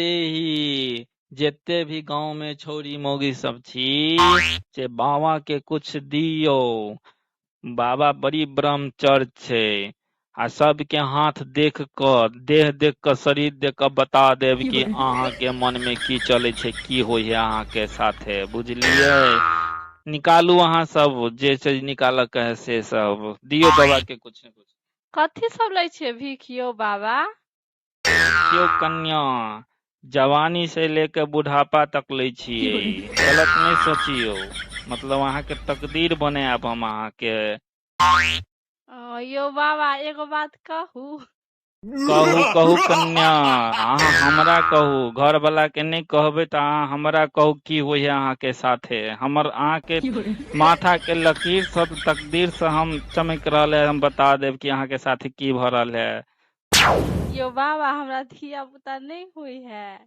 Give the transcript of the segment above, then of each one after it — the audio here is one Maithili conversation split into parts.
ही जेते भी गांव में छौरी मौगी सब छी से बाबा के कुछ दियो। बाबा बड़ी ब्रह्मचर्य छै आ सबके हाथ देख क देह देख क शरीर देख क बता देब कि अहाँ के मन में की चले छै की होय है अहाँ के साथे बुझलियै। निकालू अहाँ सब जे चीज निकालऽ के है से सब दियो बाबा के कुछ न कुछ। कथी सब लै छियै भीख यौ बाबा? देखियो कन्या जवानी से लेके बुढ़ापा तक ले छियै, गलत नहीं सोचियो। मतलब अहाँ के तकदीर बनाएब हम अहाँ के। यौ बाबा एगो बात कहू। कहू कहू कन्या, अहाँ हमरा कहू, घर वाला के नहीं कहबे तो अहाँ हमरा कहू की होय है अहाँ के साथे। हमर अहाँ के माथा के लकीर सब तकदीर से हम चमक रहल है, हम बता देब कि अहाँ के साथे की भ रहल है। यो बाबा हमरा धिया पुता नहीं हुई है।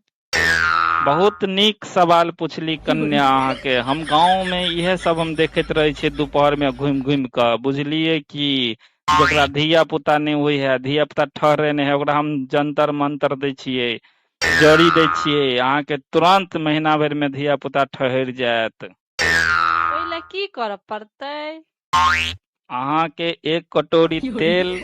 बहुत नीक सवाल पूछली कन्या अहाँ के। हम गांव में इहे सब हम देखत रहे छियै दोपहर में घूम घूम क, बुझलिए कि जेकरा धिया पुता नहीं हुई है, धिया पुता ठहरे नहीं है, ओकरा हम जंतर मंतर दे छियै, जड़ी दे छियै, अहाँ के तुरंत महीना भर में धिया पुता ठहर जायत। ओइला की करऽ पड़तै? अहाँ के 1 कटोरी तेल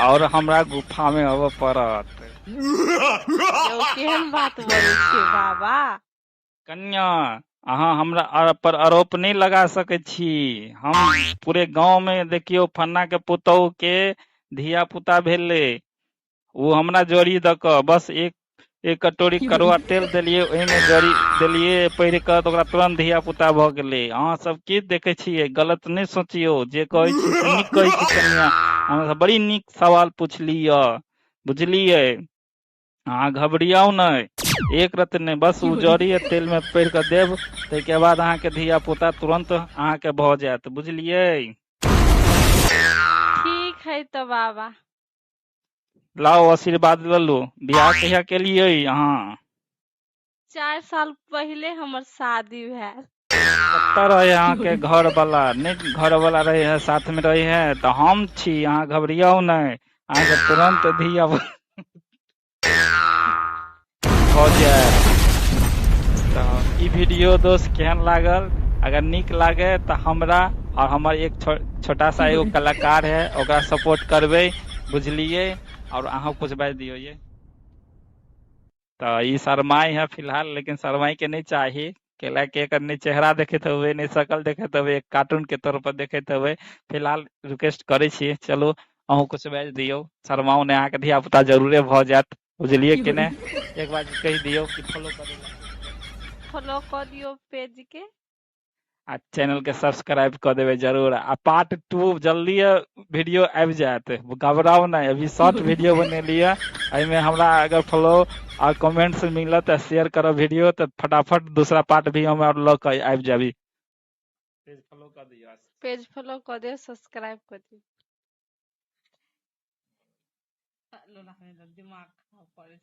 और हमरा गुफा में आबऽ पड़त। यौ केहन बात बोलै छियै बाबा? कन्या अहाँ हमरा पर आरोप नहीं लगा सके छी। हम पूरे गांव में देखियो फन्ना के पुतोह के धिया पुता भेले, वो हमरा जोड़ी द क बस एक कटोरी कड़ुआ तेल देलिए, ओहि में जड़ी देलिए पहिर क तो ओकरा तुरंत धिया पुता भ गेले। अहाँ सब की देखे छियै, गलत नहीं सोचियो। जे कहै छी से नीक कहै छी कन्या, हमरा बड़ी नीक सवाल पूछलिए, बुझलिए। अहाँ घबरियाओ नहीं, एक रत्ती नहीं, बस उ जड़ी तेल में पहिर क देब, ताहि बाद अहाँ के धिया पुता तुरंत अहाँ के भ जायत, बुझलिए। ठीक है तो बाबा। लाओ आशीर्वाद ले लो। बियाह कहिया केलिए अहाँ? 4 साल पहले हमर शादी भेल। कत्ता रहे अहाँ के घर वाला? नहीं घर वाला रहे है, साथ में रहे है तो हम छी, अहाँ घबरियाओ नहीं, अहाँ के तुरंत धिया हो जाए। तो ई वीडियो दोस्त केहन लागल? अगर नीक लागे तो हमरा और हमर एक छोटा सा एगो कलाकार है, ओकरा सपोर्ट करबे, बुझलिए। और अहाँ कुछ बाज दियो ये। तो ई शरमाई है फिलहाल, लेकिन शरमाई के नहीं चाहिए, केला के एकर नहीं चेहरा देखत हुए, नहीं शकल देखत हुए, एक कार्टून के तौर पर देखत हुए। फिलहाल रिक्वेस्ट करे छी, चलो अहूँ कुछ बाज दियो, शरमाओ ने, अहाँ के धिया पुता जरूरे भ जात, बुझलिए कि ने। एक बार कह दियो कि फॉलो कर देबै। फॉलो कर दियो पेज के। आ चैनल के सब्सक्राइब कर देवे जरूर। आ पार्ट 2 जल्दी वीडियो आबि जायत, घबराओ नहीं। अभी शॉर्ट वीडियो बनेलिए, एमे हमरा अगर फॉलो और कमेंट से मिलत तो शेयर करो वीडियो, तो फटाफट दूसरा पार्ट भी हम और लग के आबि जाबी। पेज फॉलो कर दियो। पेज फॉलो कर दियो, सब्सक्राइब कर दियो। दिमाग खराब करे